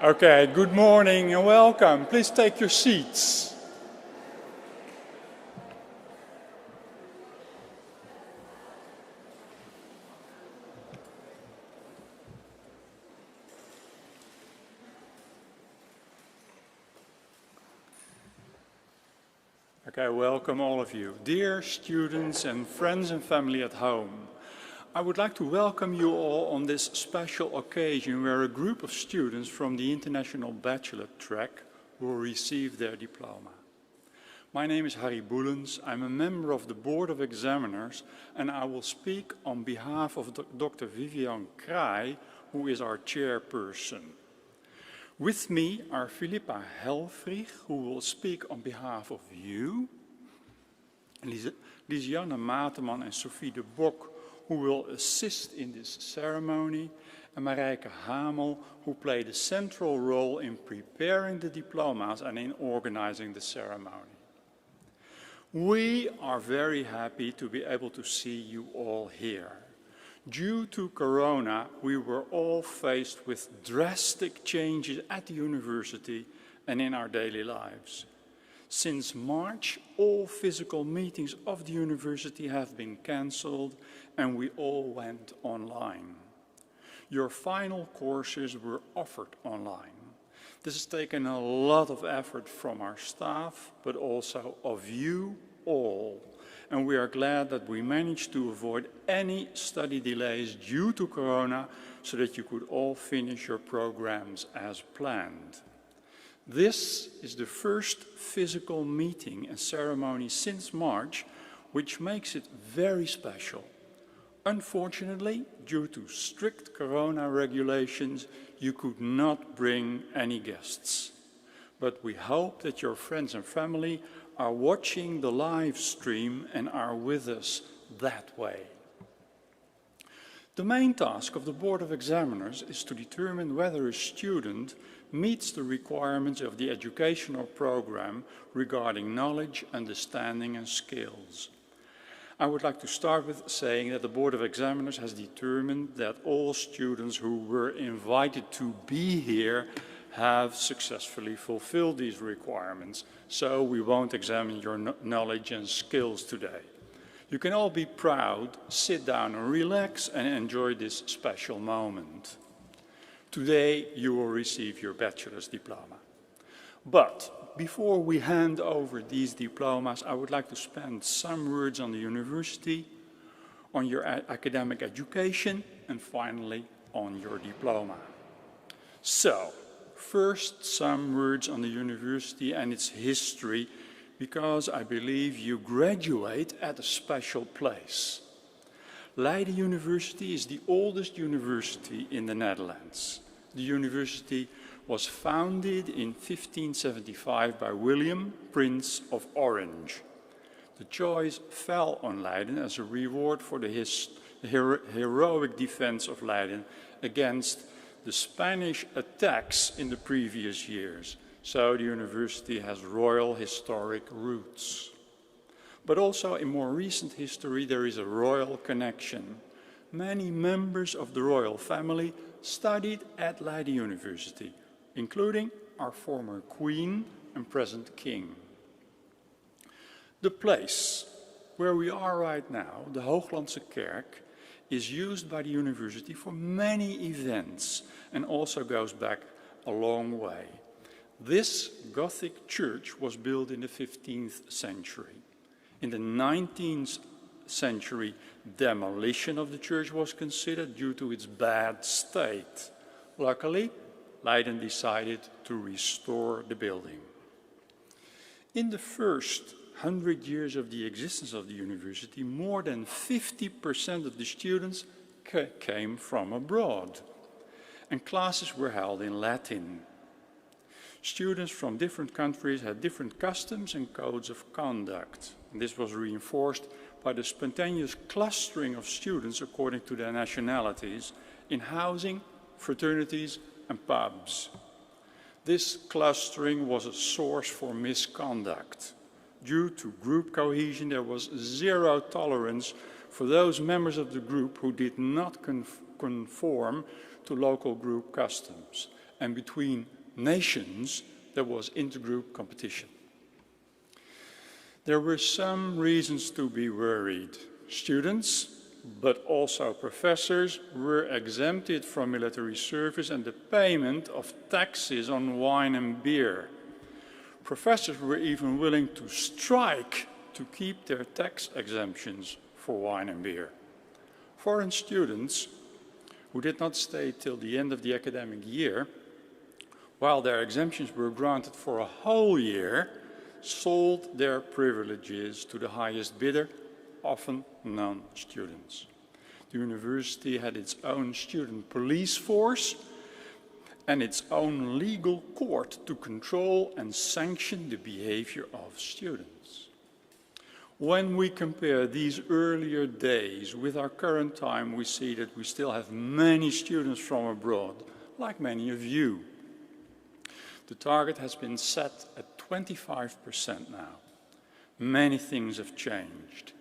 Okay, good morning and welcome. Please take your seats. Okay, welcome all of you. Dear students and friends and family at home, I would like to welcome you all on this special occasion where a group of students from the International Bachelor track will receive their diploma. My name is Harry Boelens. I'm a member of the Board of Examiners and I will speak on behalf of Dr. Vivian Kraai, who is our chairperson. With me are Philippa Helfrich, who will speak on behalf of you, Lisianne Mateman and Sophie de Bok, who will assist in this ceremony, and Marijke Hamel, who played a central role in preparing the diplomas and in organizing the ceremony. We are very happy to be able to see you all here. Due to Corona, we were all faced with drastic changes at the university and in our daily lives. Since March, all physical meetings of the university have been cancelled and we all went online. Your final courses were offered online. This has taken a lot of effort from our staff, but also of you all. And we are glad that we managed to avoid any study delays due to Corona so that you could all finish your programs as planned. This is the first physical meeting and ceremony since March, which makes it very special. Unfortunately, due to strict Corona regulations, you could not bring any guests. But we hope that your friends and family are watching the live stream and are with us that way. The main task of the Board of Examiners is to determine whether a student meets the requirements of the educational program regarding knowledge, understanding and skills. I would like to start with saying that the Board of Examiners has determined that all students who were invited to be here have successfully fulfilled these requirements, so we won't examine your knowledge and skills today. You can all be proud, sit down and relax and enjoy this special moment. Today you will receive your bachelor's diploma. But before we hand over these diplomas, I would like to spend some words on the university, on your academic education, and finally on your diploma. So, first some words on the university and its history, because I believe you graduate at a special place. Leiden University is the oldest university in the Netherlands. The university was founded in 1575 by William, Prince of Orange. The choice fell on Leiden as a reward for the heroic defense of Leiden against the Spanish attacks in the previous years. So the university has royal historic roots. But also in more recent history there is a royal connection. Many members of the royal family studied at Leiden University, including our former Queen and present King. The place where we are right now, the Hooglandse Kerk, is used by the university for many events and also goes back a long way. This Gothic church was built in the 15th century. In the 19th century, demolition of the church was considered due to its bad state. Luckily, Leiden decided to restore the building. In the first 100 years of the existence of the university, more than 50% of the students came from abroad, and classes were held in Latin. Students from different countries had different customs and codes of conduct. And this was reinforced by the spontaneous clustering of students according to their nationalities in housing, fraternities and pubs. This clustering was a source for misconduct. Due to group cohesion, there was zero tolerance for those members of the group who did not conform to local group customs. And between nations, there was intergroup competition. There were some reasons to be worried. Students, but also professors, were exempted from military service and the payment of taxes on wine and beer. Professors were even willing to strike to keep their tax exemptions for wine and beer. Foreign students who did not stay till the end of the academic year, while their exemptions were granted for a whole year, sold their privileges to the highest bidder, often non-students. The university had its own student police force and its own legal court to control and sanction the behavior of students. When we compare these earlier days with our current time, we see that we still have many students from abroad, like many of you. The target has been set at 25% now. Many things have changed.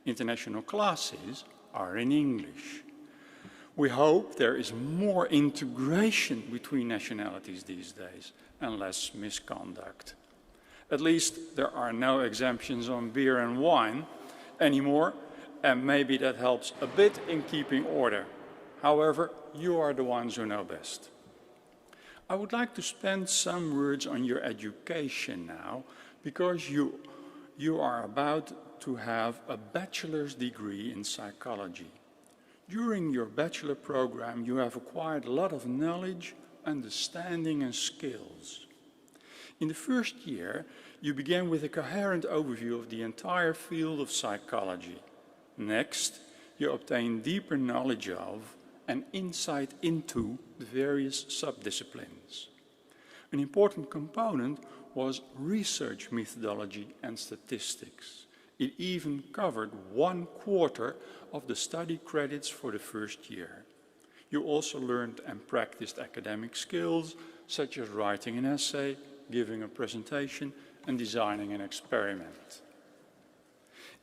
International classes are in English. We hope there is more integration between nationalities these days and less misconduct. At least there are no exemptions on beer and wine anymore, and maybe that helps a bit in keeping order. However, you are the ones who know best. I would like to spend some words on your education now, because you are about to have a bachelor's degree in psychology. During your bachelor program, you have acquired a lot of knowledge, understanding, and skills. In the first year, you began with a coherent overview of the entire field of psychology. Next, you obtain deeper knowledge of and insight into the various subdisciplines. An important component was research methodology and statistics. It even covered 1/4 of the study credits for the first year. You also learned and practiced academic skills such as writing an essay, giving a presentation, and designing an experiment.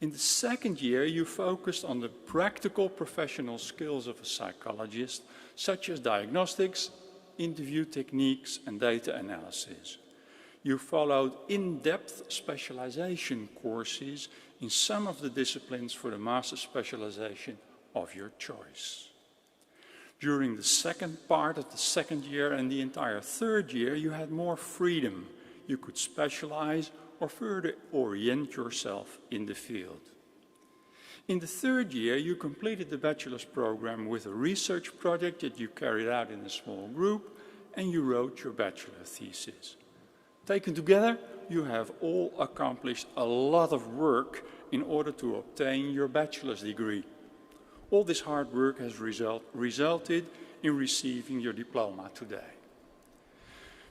In the second year, you focused on the practical professional skills of a psychologist, such as diagnostics, interview techniques, and data analysis. You followed in-depth specialization courses in some of the disciplines for the master specialization of your choice. During the second part of the second year and the entire third year, you had more freedom. You could specialize or further orient yourself in the field. In the third year, you completed the bachelor's program with a research project that you carried out in a small group, and you wrote your bachelor thesis. Taken together, you have all accomplished a lot of work in order to obtain your bachelor's degree. All this hard work has resulted in receiving your diploma today.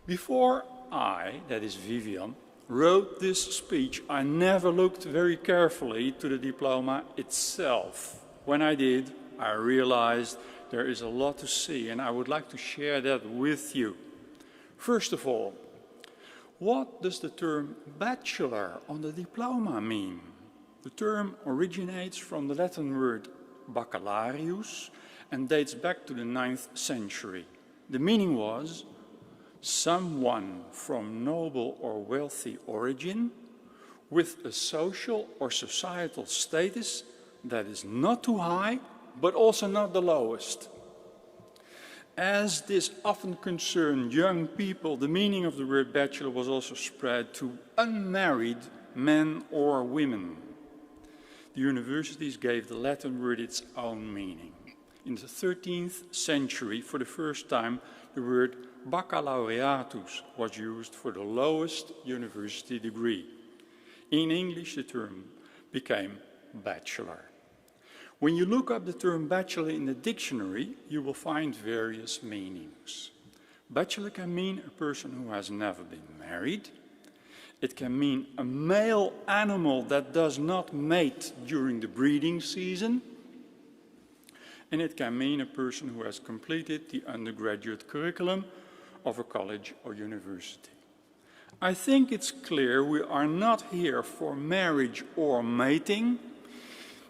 Before I, that is Vivian, wrote this speech, I never looked very carefully to the diploma itself. When I did, I realized there is a lot to see, and I would like to share that with you. First of all, what does the term bachelor on the diploma mean? The term originates from the Latin word baccalaureus and dates back to the 9th century. The meaning was someone from noble or wealthy origin with a social or societal status that is not too high, but also not the lowest. As this often concerned young people, the meaning of the word bachelor was also spread to unmarried men or women. The universities gave the Latin word its own meaning. In the 13th century, for the first time, the word baccalaureatus was used for the lowest university degree. In English, the term became bachelor. When you look up the term bachelor in the dictionary, you will find various meanings. Bachelor can mean a person who has never been married. It can mean a male animal that does not mate during the breeding season. And it can mean a person who has completed the undergraduate curriculum of a college or university. I think it's clear we are not here for marriage or mating,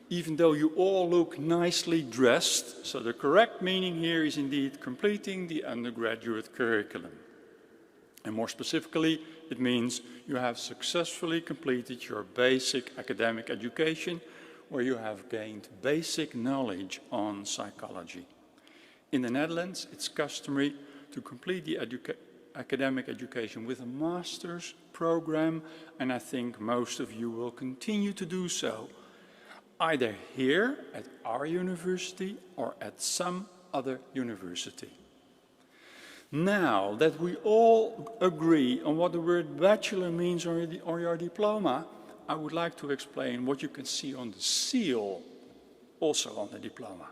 even though you all look nicely dressed. So the correct meaning here is indeed completing the undergraduate curriculum. And more specifically, it means you have successfully completed your basic academic education, where you have gained basic knowledge on psychology. In the Netherlands, it's customary to complete the academic education with a master's program, and I think most of you will continue to do so, either here at our university or at some other university. Now that we all agree on what the word bachelor means on your diploma, I would like to explain what you can see on the seal, also on the diploma.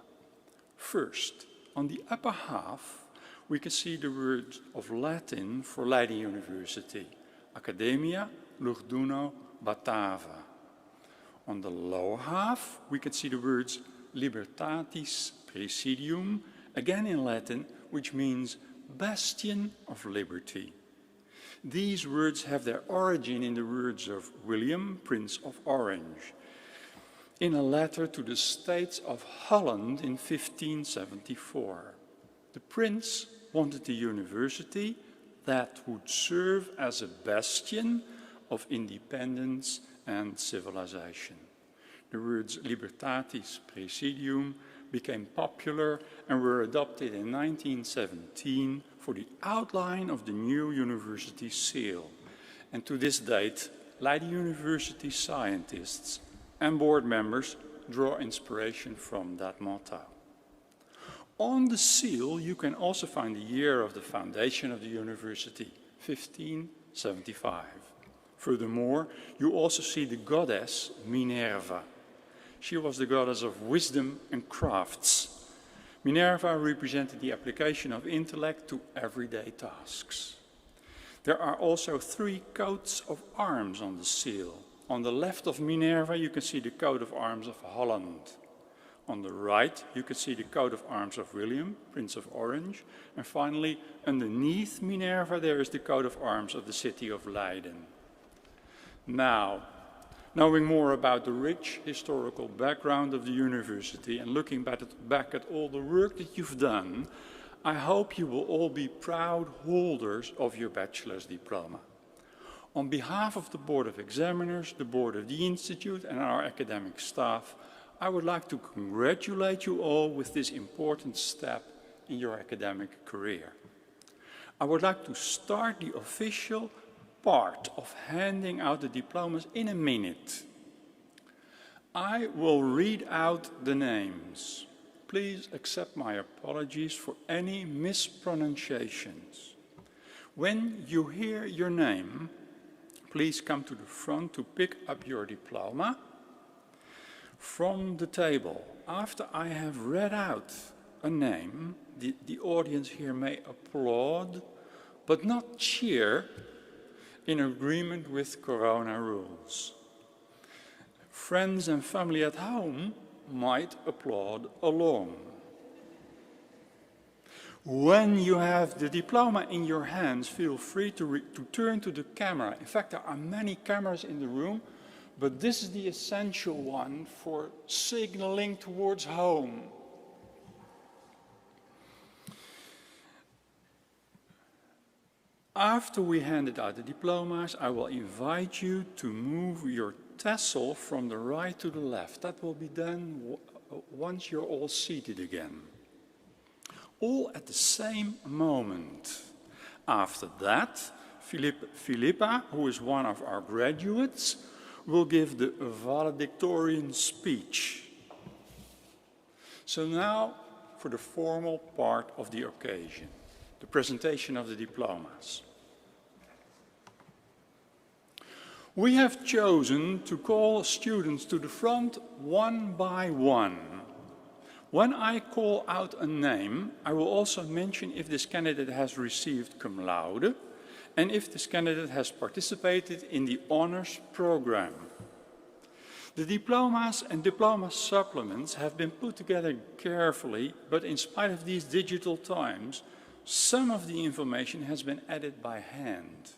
First, on the upper half, we can see the word of Latin for Leiden University, Academia Lugduno Batava. On the lower half, we can see the words Libertatis Presidium, again in Latin, which means bastion of liberty. These words have their origin in the words of William, Prince of Orange, in a letter to the States of Holland in 1574. The prince wanted a university that would serve as a bastion of independence and civilization. The words libertatis praesidium became popular and were adopted in 1917 for the outline of the new university seal. And to this date, Leiden University scientists and board members draw inspiration from that motto. On the seal, you can also find the year of the foundation of the university, 1575. Furthermore, you also see the goddess Minerva. She was the goddess of wisdom and crafts. Minerva represented the application of intellect to everyday tasks. There are also 3 coats of arms on the seal. On the left of Minerva, you can see the coat of arms of Holland. On the right, you can see the coat of arms of William, Prince of Orange. And finally, underneath Minerva, there is the coat of arms of the city of Leiden. Now, knowing more about the rich historical background of the university and looking back at all the work that you've done, I hope you will all be proud holders of your bachelor's diploma. On behalf of the Board of Examiners, the Board of the Institute and our academic staff, I would like to congratulate you all with this important step in your academic career. I would like to start the official part of handing out the diplomas in a minute. I will read out the names. Please accept my apologies for any mispronunciations. When you hear your name, please come to the front to pick up your diploma from the table. After I have read out a name, the audience here may applaud, but not cheer, in agreement with Corona rules. Friends and family at home might applaud along. When you have the diploma in your hands, feel free to turn to the camera. In fact, there are many cameras in the room, but this is the essential one for signaling towards home. After we handed out the diplomas, I will invite you to move your tassel from the right to the left. That will be done once you're all seated again. All at the same moment. After that, Philippa, who is one of our graduates, will give the valedictorian speech. So now for the formal part of the occasion, the presentation of the diplomas. We have chosen to call students to the front one by one. When I call out a name, I will also mention if this candidate has received cum laude and if this candidate has participated in the honors program. The diplomas and diploma supplements have been put together carefully, but in spite of these digital times, some of the information has been added by hand.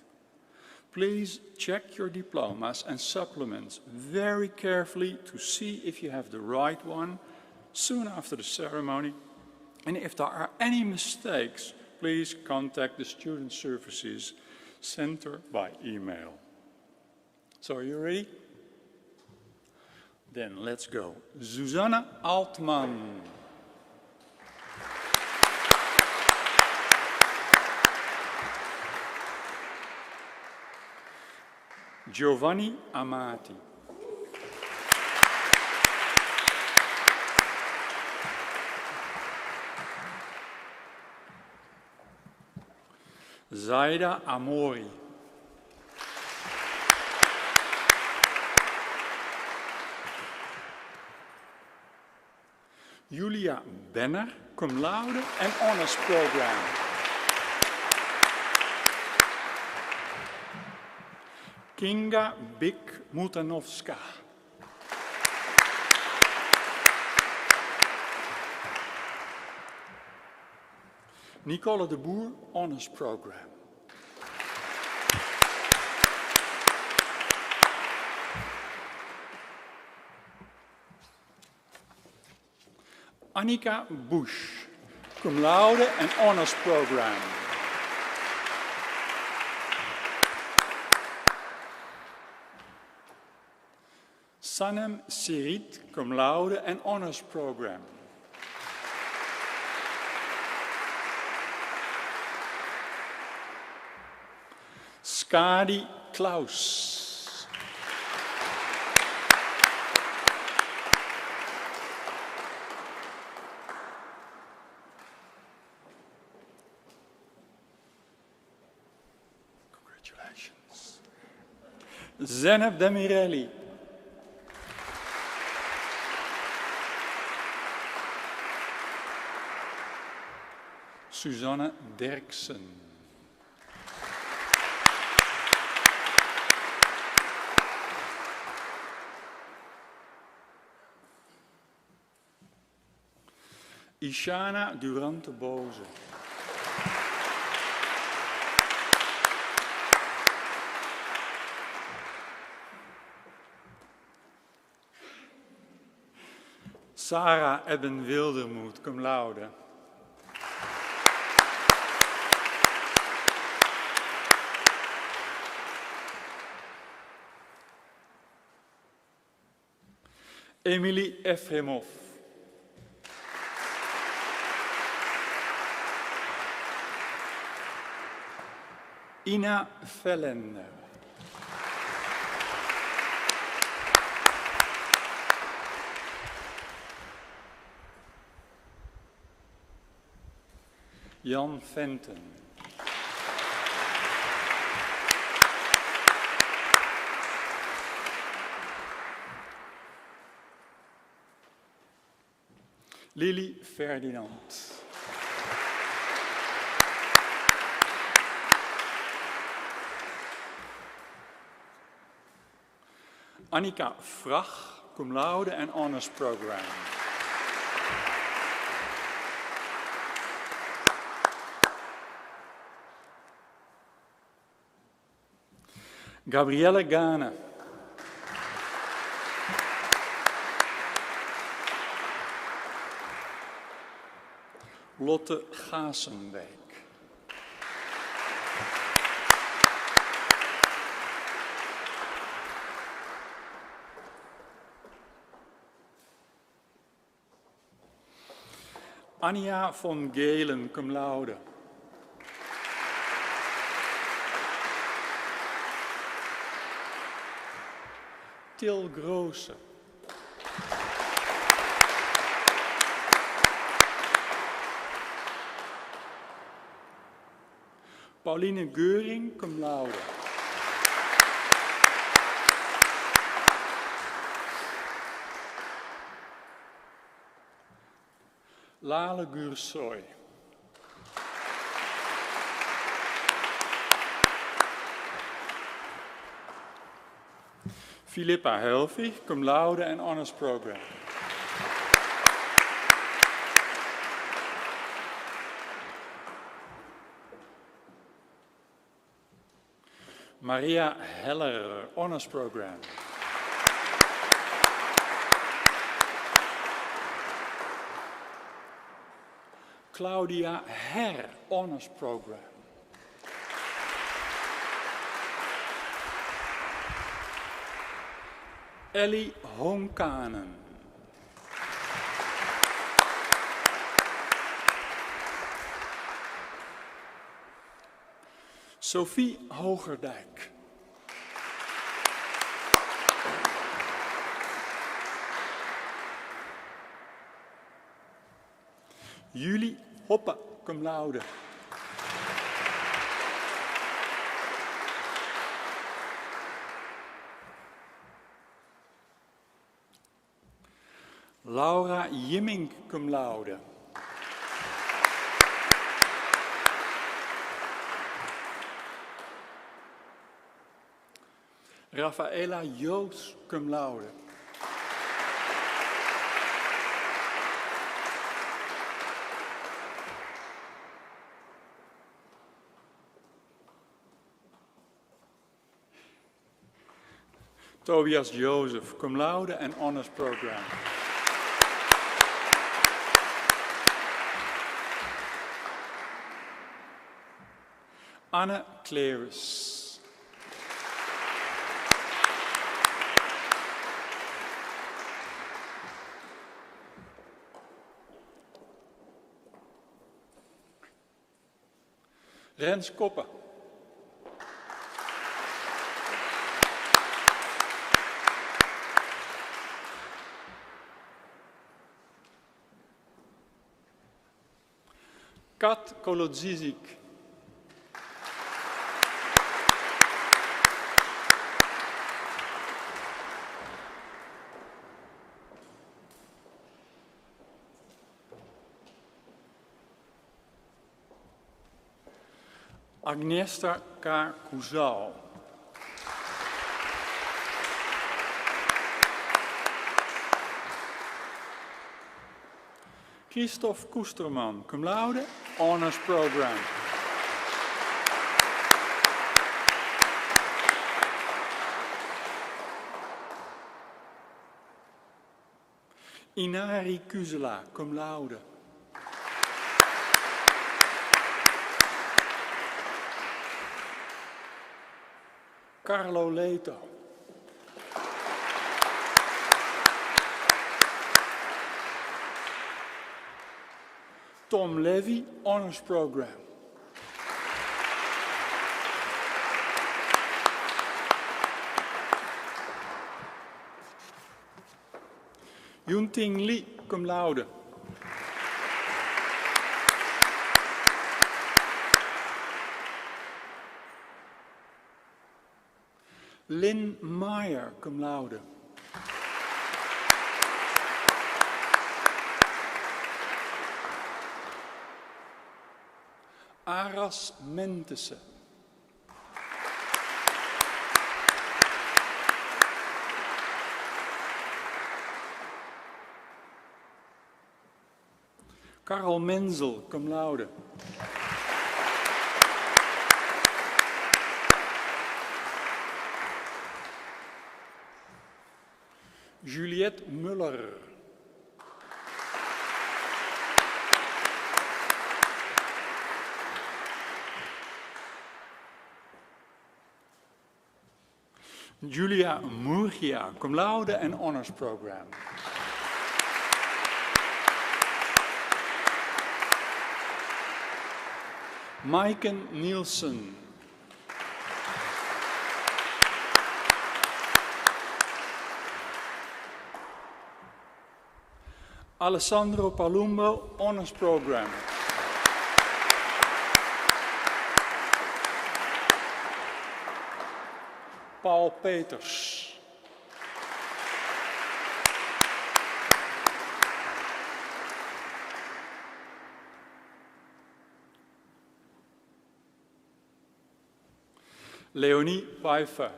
Please check your diplomas and supplements very carefully to see if you have the right one soon after the ceremony. And if there are any mistakes, please contact the Student Services Center by email. So are you ready? Then let's go. Susanne Altman. Giovanni Amati. Zaida Amori. Julia Benner, cum laude and honors program. Kinga Bik Mutanovska. Nicole de Boer, honors program. Annika Bush, cum laude and honors program. Sanem Sirit, cum laude and honors program. Skadi Klaus. Congratulations. Zeneb Demirelli. Suzanne Derksen. Ishana Durante Boze. Sarah Ebben Wildermoed, cum laude. Emily Efremov. Ina Vellender. Jan Venten. Lily Ferdinand. Annika Vrach, cum laude and honors program. Gabrielle Gane. Lotte Gasenbeek. Anja von Gelen, cum laude. Til Groose. Pauline Geuring, cum laude. Lale Gursoy. Philippa Helvig, cum laude and honors program. Maria Heller, honors program. Claudia Herr, honors program. Ellie Honkanen. Sophie Hogerdijk. Julie Hoppe, cum laude. Laura Jimmink, cum laude. Rafaela Joos, cum laude. Tobias Jozef, cum laude and honors program. Anne Cleris. Rens Koppen. Kat Kolodzizik. Agnieszka K. Kuzal. Christophe Koesterman, cum laude, Honors Program. Inari Kuzela, cum laude. Carlo Leto. Tom Levy, Honors Program. Yunting Lee, cum laude. Lynn Meyer, cum laude. Aras Mentese. Karel Menzel, cum laude. Juliette Muller. Julia Murgia, cum laude en Honors Program. Maiken Nielsen. Alessandro Palumbo, Honors Program. Paul Peters. Leonie Pfeiffer.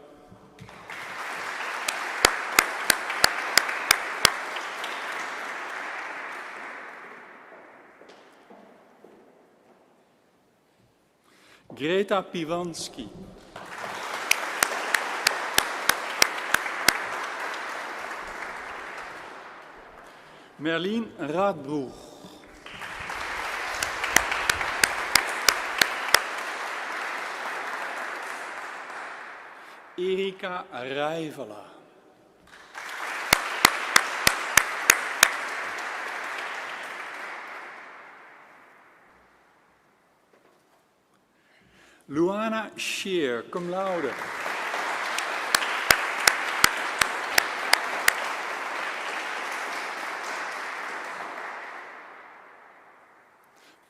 Greta Piwanski. Merlien Raadbroeg. Erika Rijvela. Luana Scheer, cum laude.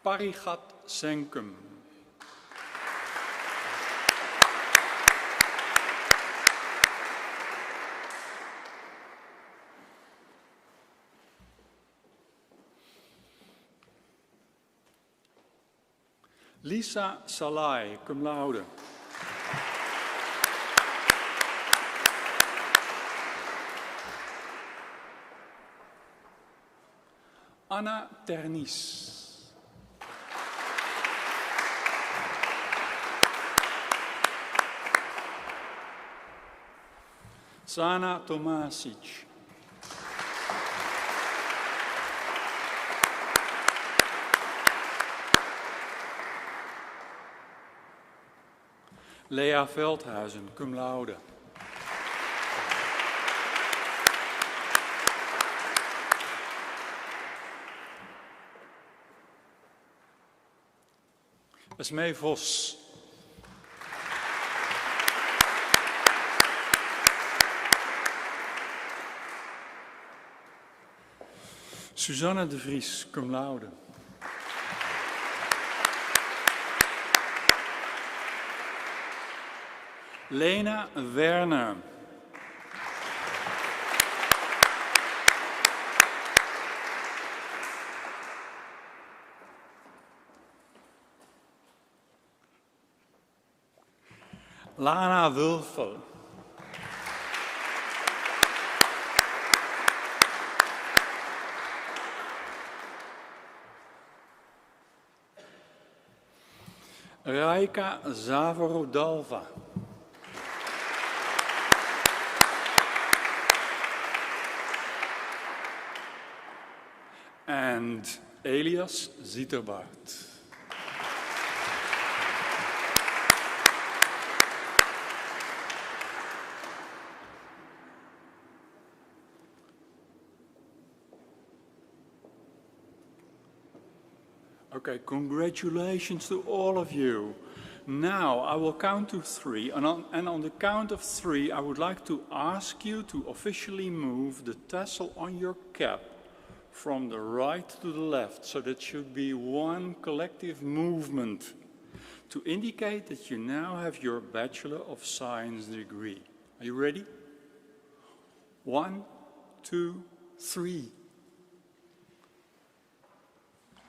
Parigat Senkum. Lisa Salai, cum laude. Anna Ternies. Sana Tomasic. Lea Veldhuizen, cum laude. Esmee Vos. Suzanne de Vries, cum laude. Lena Werner. Lana Wulfel. Raika Zavorudalva. And Elias Zieterbart. Okay, congratulations to all of you. Now I will count to 3, and on the count of 3 I would like to ask you to officially move the tassel on your cap from the right to the left, so that should be one collective movement to indicate that you now have your Bachelor of Science degree. Are you ready? 1, 2, 3.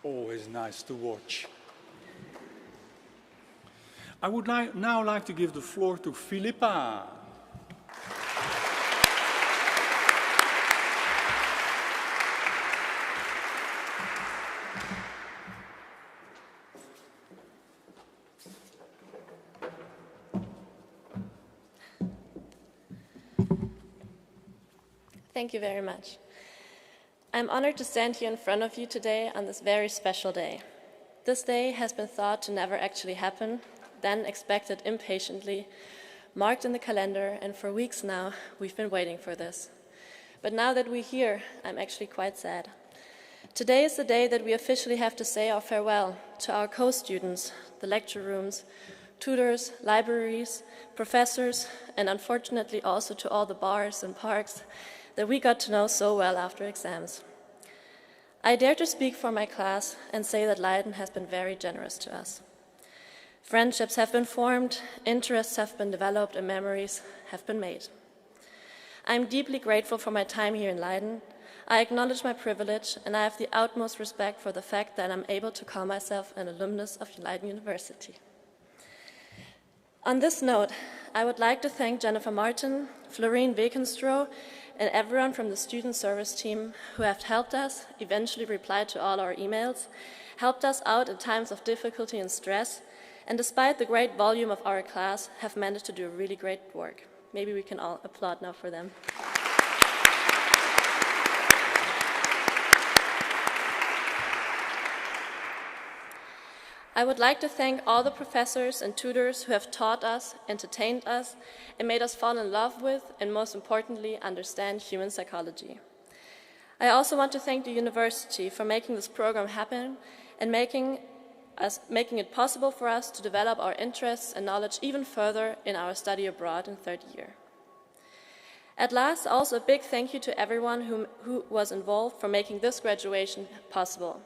Always nice to watch. I would now like to give the floor to Philippa. Thank you very much. I'm honored to stand here in front of you today on this very special day. This day has been thought to never actually happen, then expected impatiently, marked in the calendar, and for weeks now we've been waiting for this. But now that we're here, I'm actually quite sad. Today is the day that we officially have to say our farewell to our co-students, the lecture rooms, tutors, libraries, professors, and unfortunately also to all the bars and parks that we got to know so well after exams. I dare to speak for my class and say that Leiden has been very generous to us. Friendships have been formed, interests have been developed, and memories have been made. I'm deeply grateful for my time here in Leiden. I acknowledge my privilege, and I have the utmost respect for the fact that I'm able to call myself an alumnus of Leiden University. On this note, I would like to thank Jennifer Martin, Florine Wekenstroh, and everyone from the student service team who have helped us, eventually replied to all our emails, helped us out in times of difficulty and stress, and despite the great volume of our class, have managed to do really great work. Maybe we can all applaud now for them. I would like to thank all the professors and tutors who have taught us, entertained us, and made us fall in love with, and most importantly, understand human psychology. I also want to thank the university for making this program happen and making it possible for us to develop our interests and knowledge even further in our study abroad in third year. At last, also a big thank you to everyone who was involved for making this graduation possible.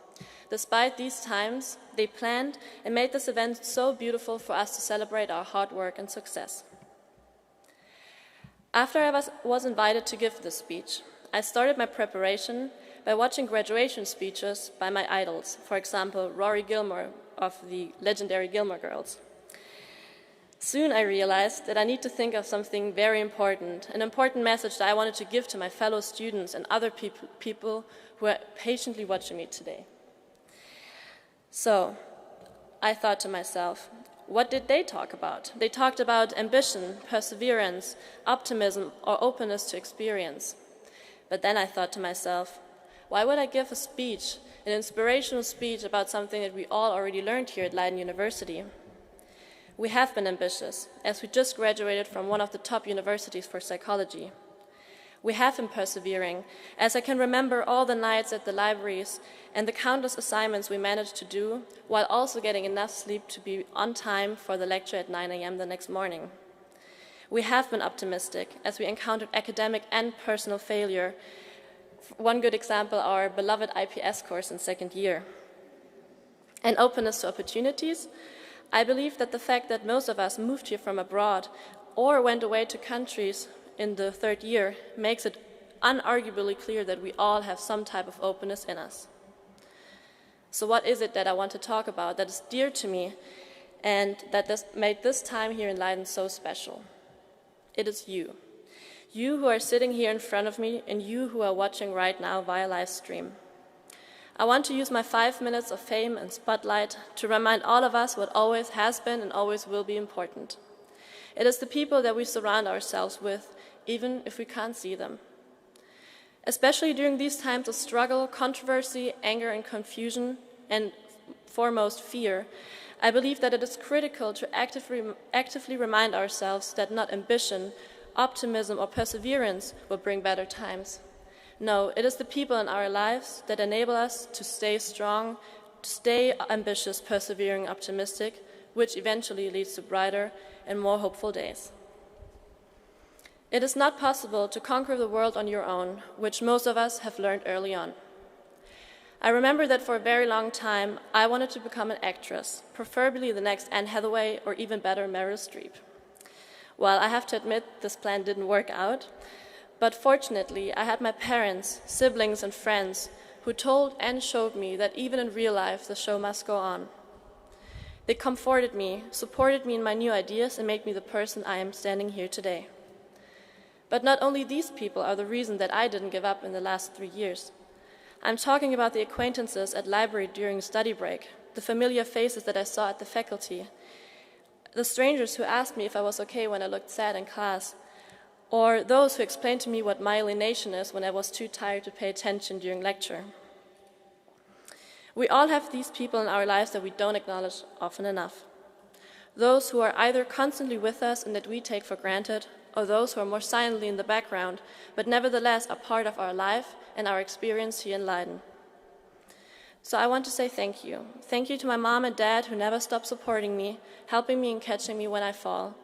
Despite these times, they planned and made this event so beautiful for us to celebrate our hard work and success. After I was invited to give this speech, I started my preparation by watching graduation speeches by my idols, for example, Rory Gilmore of the legendary Gilmore Girls. Soon I realized that I need to think of something very important, an important message that I wanted to give to my fellow students and other people who are patiently watching me today. So I thought to myself, what did they talk about? They talked about ambition, perseverance, optimism, or openness to experience. But then I thought to myself, why would I give a speech, an inspirational speech about something that we all already learned here at Leiden University? We have been ambitious, as we just graduated from one of the top universities for psychology. We have been persevering, as I can remember all the nights at the libraries and the countless assignments we managed to do, while also getting enough sleep to be on time for the lecture at 9 a.m. the next morning. We have been optimistic, as we encountered academic and personal failure. One good example, our beloved IPS course in second year. And openness to opportunities. I believe that the fact that most of us moved here from abroad or went away to countries in the third year makes it unarguably clear that we all have some type of openness in us. So what is it that I want to talk about that is dear to me and that made this time here in Leiden so special? It is you. You who are sitting here in front of me and you who are watching right now via live stream. I want to use my 5 minutes of fame and spotlight to remind all of us what always has been and always will be important. It is the people that we surround ourselves with, even if we can't see them. Especially during these times of struggle, controversy, anger, and confusion, and foremost fear, I believe that it is critical to actively remind ourselves that not ambition, optimism, or perseverance will bring better times. No, it is the people in our lives that enable us to stay strong, to stay ambitious, persevering, optimistic, which eventually leads to brighter and more hopeful days. It is not possible to conquer the world on your own, which most of us have learned early on. I remember that for a very long time, I wanted to become an actress, preferably the next Anne Hathaway or even better Meryl Streep. Well, I have to admit this plan didn't work out, but fortunately I had my parents, siblings and friends who told and showed me that even in real life the show must go on. They comforted me, supported me in my new ideas and made me the person I am standing here today. But not only these people are the reason that I didn't give up in the last 3 years. I'm talking about the acquaintances at library during study break, the familiar faces that I saw at the faculty, the strangers who asked me if I was okay when I looked sad in class, or those who explained to me what myelination is when I was too tired to pay attention during lecture. We all have these people in our lives that we don't acknowledge often enough. Those who are either constantly with us and that we take for granted, or those who are more silently in the background, but nevertheless are part of our life and our experience here in Leiden. So I want to say thank you. Thank you to my mom and dad who never stop supporting me, helping me and catching me when I fall.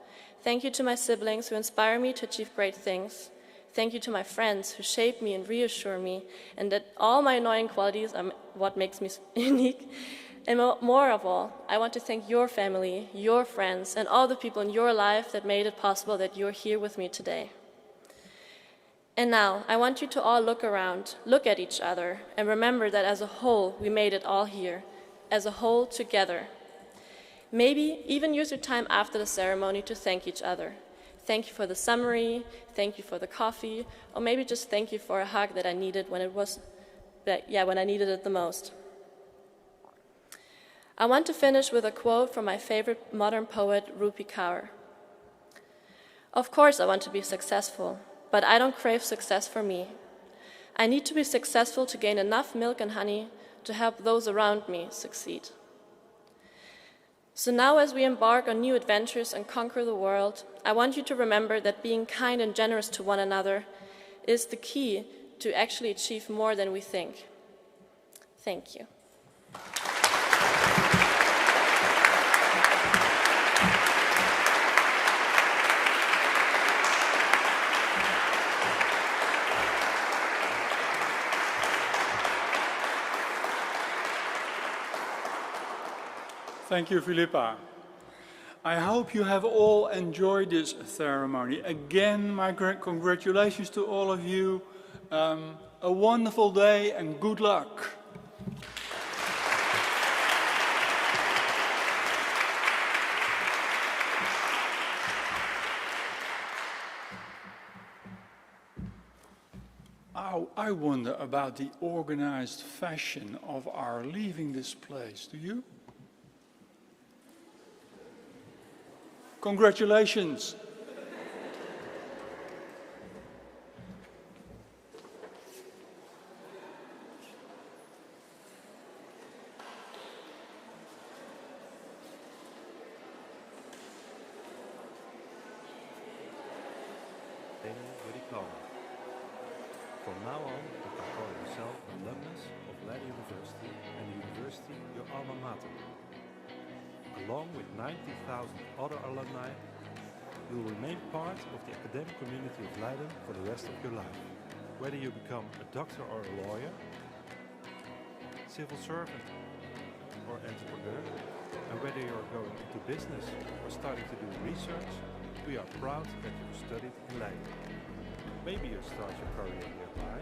Thank you to my siblings who inspire me to achieve great things. Thank you to my friends who shape me and reassure me, and that all my annoying qualities are what makes me unique. And more of all, I want to thank your family, your friends, and all the people in your life that made it possible that you're here with me today. And now, I want you to all look around, look at each other, and remember that as a whole, we made it all here, as a whole together. Maybe even use your time after the ceremony to thank each other. Thank you for the summary, thank you for the coffee, or maybe just thank you for a hug that I needed when I needed it the most. I want to finish with a quote from my favorite modern poet, Rupi Kaur. Of course I want to be successful, but I don't crave success for me. I need to be successful to gain enough milk and honey to help those around me succeed. So now as we embark on new adventures and conquer the world, I want you to remember that being kind and generous to one another is the key to actually achieve more than we think. Thank you. Thank you, Philippa. I hope you have all enjoyed this ceremony. Again, my congratulations to all of you. A wonderful day and good luck. I wonder about the organized fashion of our leaving this place. Do you? Congratulations. Wil die komen? along with 90,000 other alumni, you will remain part of the academic community of Leiden for the rest of your life. Whether you become a doctor or a lawyer, civil servant or entrepreneur, and whether you're going into business or starting to do research, we are proud that you studied in Leiden. Maybe you'll start your career nearby,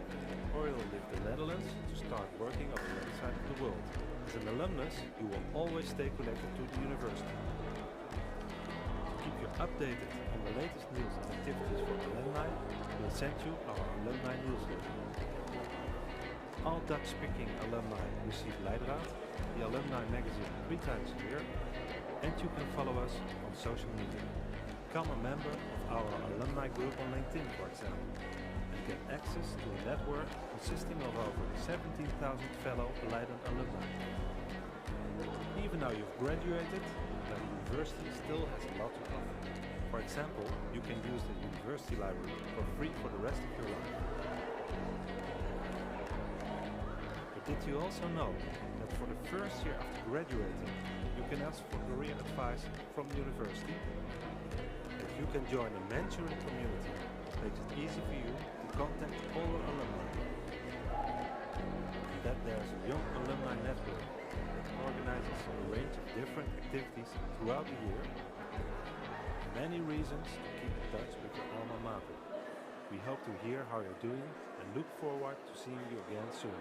or you'll leave the Netherlands to start working on the other side of the world. As an alumnus, you will always stay connected to the university. To keep you updated on the latest news and activities for alumni, we'll send you our alumni newsletter. All Dutch-speaking alumni receive Leidraad, the alumni magazine 3 times a year, and you can follow us on social media. Become a member of our alumni group on LinkedIn, for example, and get access to a network consisting of over 17,000 fellow Leiden alumni. Even now you've graduated, the university still has a lot to offer. For example, you can use the university library for free for the rest of your life. But did you also know that for the first year after graduating, you can ask for career advice from the university? That you can join a mentoring community makes it easy for you to contact older alumni. And that there's a young alumni network that organizes a range of different activities throughout the year. Many reasons to keep in touch with your alma mater. We hope to hear how you're doing and look forward to seeing you again soon.